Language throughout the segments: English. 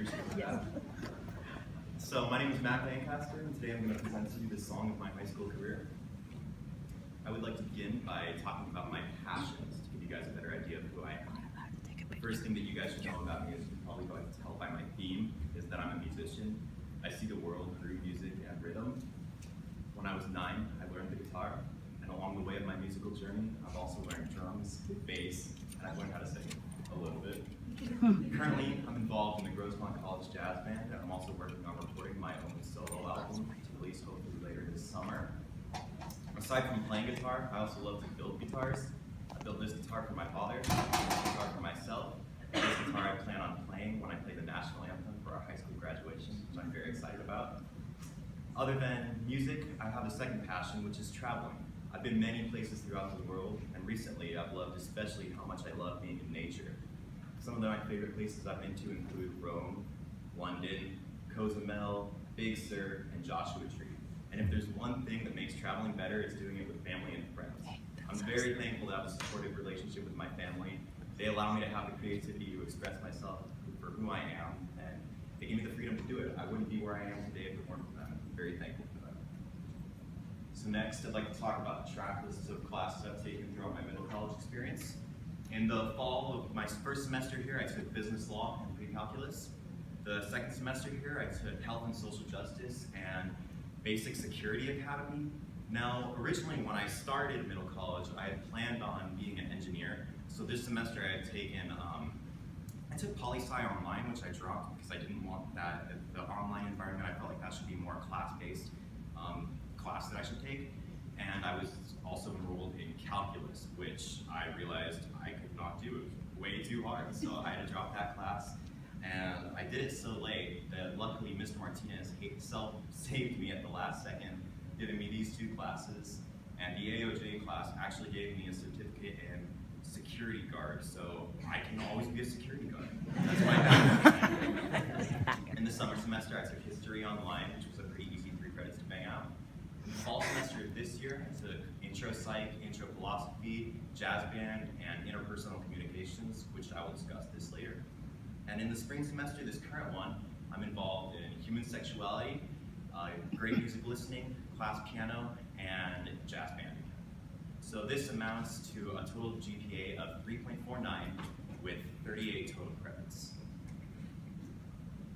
appreciate that. So my name is Matt Lancaster, and today I'm going to present to you the song of my high school career. I would like to begin by talking about my passions to give you guys a better idea of who I am. The first thing that you guys should know about me is you're probably going to tell by my theme, is that I'm a musician. I see the world through music and rhythm. When I was 9, I learned the guitar, and along the way of my musical journey, I've also learned drums, bass, and I've learned how to sing a little bit. Currently, I'm involved in the Grossmont College Jazz Band, and I'm also working on recording my own solo album to release hopefully later this summer. Aside from playing guitar, I also love to build guitars. I built this guitar for my father, this guitar for myself, and this guitar I plan on playing when I play the national anthem for our high school graduation, which I'm very excited about. Other than music, I have a second passion, which is traveling. I've been many places throughout the world, and recently I've loved especially how much I love being in nature. Some of my favorite places I've been to include Rome, London, Cozumel, Big Sur, and Joshua Tree. And if there's one thing that makes traveling better, it's doing it with family and friends. I'm very thankful to have a supportive relationship with my family. They allow me to have the creativity to express myself for who I am, and they give me the freedom to do it. I wouldn't be where I am today if it weren't for them. I'm very thankful for them. So next, I'd like to talk about the track lists of classes I've taken throughout my middle college experience. In the fall of my first semester here, I took business law and pre-calculus. The second semester here, I took health and social justice and basic security academy. Now, originally when I started middle college, I had planned on being an engineer. So this semester I had taken, I took poli-sci online, which I dropped because I didn't want that, the online environment. I felt like that should be more class-based class that I should take. And I was also enrolled in calculus, which I realized I could not do. It was way too hard, so I had to drop that class. And I did it so late that luckily Mr. Martinez saved me at the last second, giving me these two classes. And the AOJ class actually gave me a certificate in security guard, so I can always be a security guard. That's my passion. In the summer semester, I took history online, which was a pretty easy 3 credits to bang out. In the fall semester of this year, I took intro psych, intro philosophy, jazz band, and interpersonal communications, which I will discuss this later. And in the spring semester, this current one, I'm involved in human sexuality, great music listening, class piano, and jazz band. So this amounts to a total GPA of 3.49 with 38 total credits.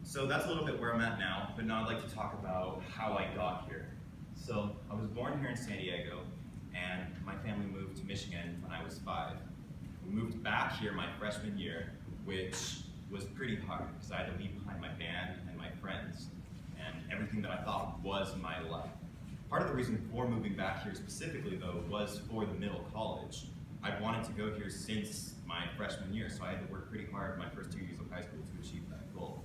So that's a little bit where I'm at now, but now I'd like to talk about how I got here. So I was born here in San Diego, and my family moved to Michigan when I was 5. We moved back here my freshman year, which was pretty hard because I had to leave behind my band and my friends and everything that I thought was my life. Part of the reason for moving back here specifically, though, was for the middle college. I'd wanted to go here since my freshman year, so I had to work pretty hard my first 2 years of high school to achieve that goal.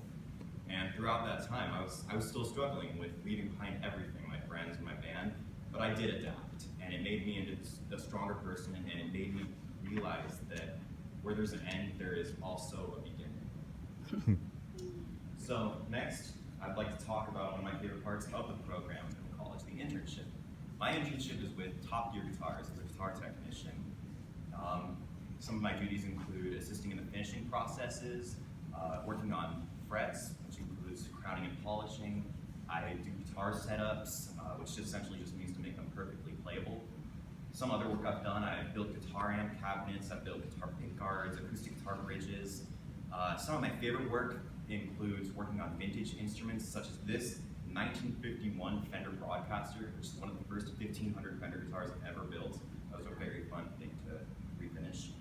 And throughout that time, I was still struggling with leaving behind everything, my friends and my band, but I did adapt, and it made me into a stronger person, and it made me realize that where there's an end, there is also a beginning. So next, I'd like to talk about one of my favorite parts of the program in college, the internship. My internship is with Top Gear Guitars as a guitar technician. Some of my duties include assisting in the finishing processes, working on frets, which includes crowning and polishing. I do guitar setups, which essentially just means to make them perfectly playable. Some other work I've done, I've built guitar amp cabinets, I've built guitar pick guards, acoustic guitar bridges. Some of my favorite work includes working on vintage instruments such as this 1951 Fender Broadcaster, which is one of the first 1,500 Fender guitars ever built. That was a very fun thing to refinish.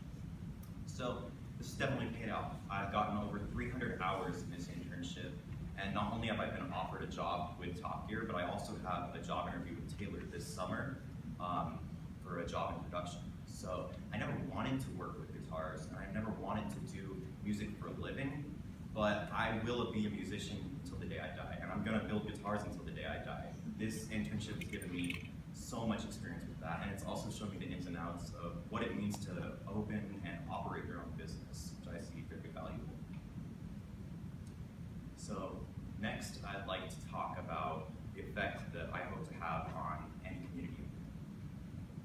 So this has definitely paid off. I've gotten over 300 hours in this internship, and not only have I been offered a job with Top Gear, but I also have a job interview with Taylor this summer for a job in production. So I never wanted to work with guitars, and I never wanted to do music for a living, but I will be a musician until the day I die, and I'm gonna build guitars until the day I die. This internship has given me so much experience with that, and it's also shown me the ins and outs of what it means to open and operate your own business, which I see very valuable. So next, I'd like to talk about the effect that I hope to have on any community.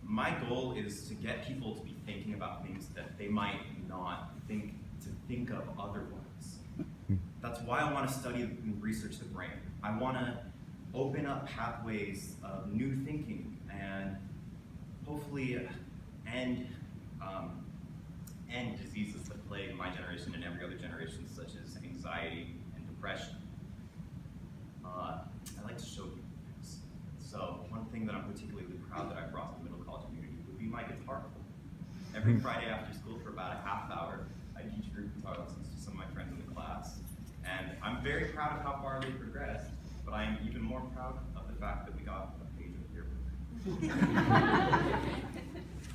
My goal is to get people to be thinking about things that they might not think of otherwise. That's why why I want to study and research the brain. I want to open up pathways of new thinking and hopefully end diseases that plague my generation and every other generation, such as anxiety and depression. I like to show people things. So one thing that I'm particularly proud that I brought to the middle college community would be my guitar. Every Friday after school for about a half hour, I teach group guitar lessons to some of my friends in the class. And I'm very proud of how far they progressed, but I am even more proud of the fact that we got a page of yearbook.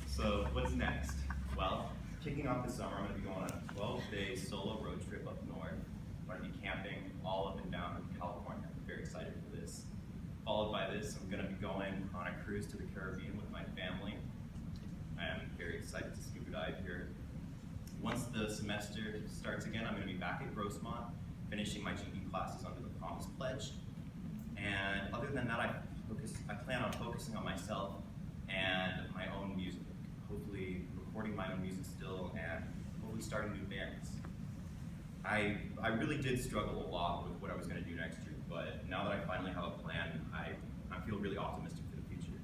So what's next? Well, kicking off this summer, I'm going to be going on a 12-day solo road trip up north. I'm going to be camping all up and down California. I'm very excited for this. Followed by this, I'm going to be going on a cruise to the Caribbean with my family. I am very excited to scuba dive here. Once the semester starts again, I'm going to be back at Grossmont, finishing my GE classes under the Promise Pledge. And other than that, I plan on focusing on myself and my own music. Hopefully recording my own music still and hopefully starting new bands. I really did struggle a lot with what I was going to do next year, but now that I finally have a plan, I feel really optimistic for the future,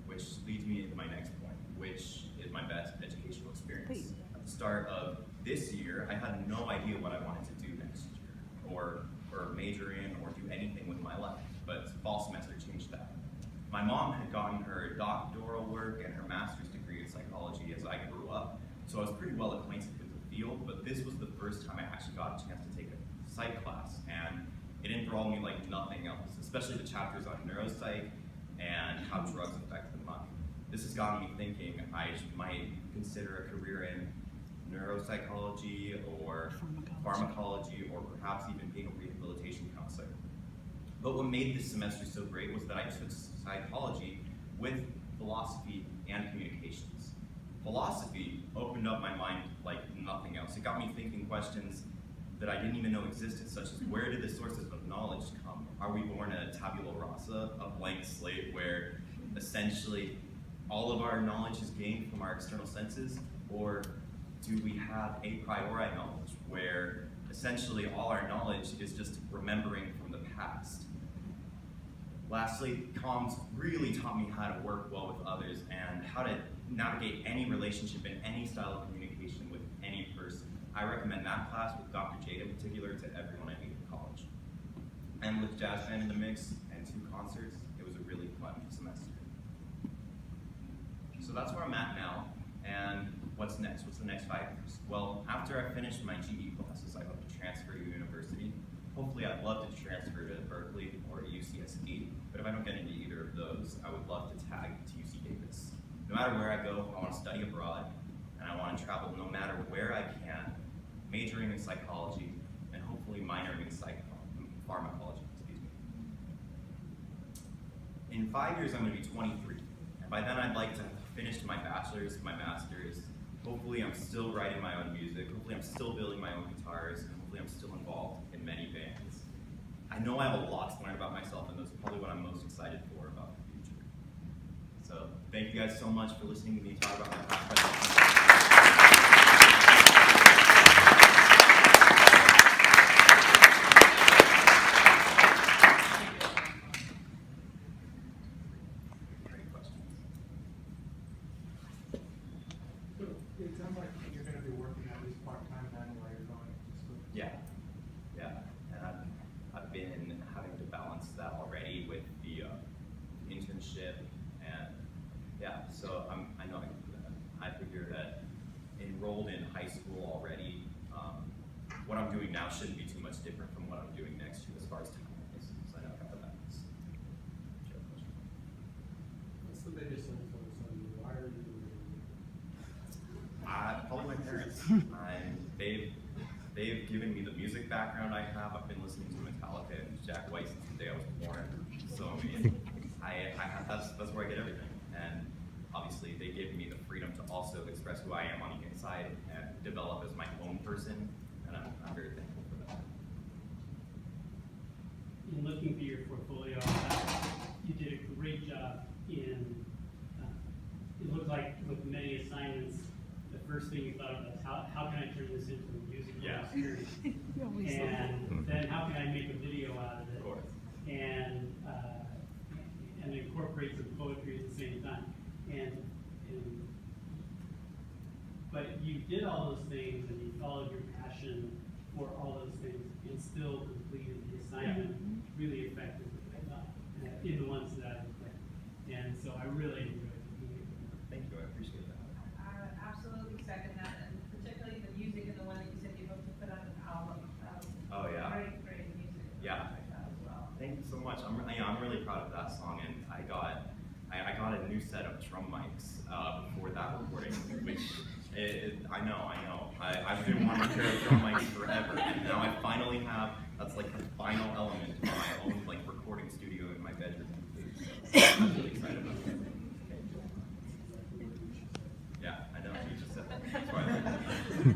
which leads me into my next point, which is my best educational experience. At the start of this year, I had no idea what I wanted to do next year, or major in, or do anything with my life, but fall semester changed that. My mom had gotten her doctoral work and her master's degree in psychology as I grew up, so I was pretty well acquainted with the field, but this was the first time I actually got a chance to take a psych class, and it enthralled me like nothing else, especially the chapters on neuropsych and how drugs affect the mind. This has gotten me thinking I might consider a career in neuropsychology or pharmacology or perhaps even being a rehabilitation counselor. But what made this semester so great was that I took psychology with philosophy and communications. Philosophy opened up my mind like nothing else. It got me thinking questions that I didn't even know existed, such as where did the sources of knowledge come? Are we born a tabula rasa, a blank slate where essentially all of our knowledge is gained from our external senses? Or do we have a priori knowledge where essentially all our knowledge is just remembering from the past? Lastly, comms really taught me how to work well with others and how to navigate any relationship and any style of communication with any person. I recommend that class with Dr. Jade in particular to everyone I meet in college. And with jazz band in the mix and 2 concerts, it was a really fun semester. So that's where I'm at now, and what's next? What's the next 5 years? Well, after I finish my GE classes, I hope to transfer to university. Hopefully, I'd love to transfer to Berkeley or UCSD, but if I don't get into either of those, I would love to tag to UC Davis. No matter where I go, I want to study abroad, and I want to travel no matter where I can, majoring in psychology, and hopefully minoring in pharmacology, excuse me. In 5 years, I'm going to be 23, and by then I'd like to finish my bachelor's, my master's. Hopefully I'm still writing my own music, hopefully I'm still building my own guitars, and hopefully I'm still involved in many bands. I know I have a lot to learn about myself, and that's probably what I'm most excited for about the future. So thank you guys so much for listening to me talk about my past presentation. It sounds like you're going to be working at least part-time then while you're going to school. Yeah, and I've been having to balance that already with the internship, and yeah, so I know I can do that. I figure that enrolled in high school already, what I'm doing now shouldn't be too much different from what I'm doing next year as far as time is, so I know I got the balance. What's the biggest influence on you? Why are you doing Probably my parents. They've given me the music background I have. I've been listening to Metallica and Jack White since the day I was born. So I mean, that's where I get everything. And obviously, they gave me the freedom to also express who I am on the inside and develop as my own person. And I'm very thankful for that. In looking through your portfolio, you did a great job in. It looked like with many assignments, the first thing you thought of was how can I turn this into a musical experience? And then how incorporate some poetry at the same time. But you did all those things and you followed your passion for all those things and still completed the assignment really effectively, I thought, in the ones that I played. And so I really enjoyed being able to. Thank you, I appreciate that. I absolutely second that, and particularly the music and the one that you said you hope to put on an album. Oh, yeah. Great music. Yeah. Like that as well. Thank you so much. I'm really proud of that song, and I got a new set of drum mics before that recording, which I know. I've been wanting a pair of drum mics forever, and now I finally have. That's like the final element of my own like recording studio in my bedroom. So I'm really excited about that. Yeah, I know. You just said that. That's why.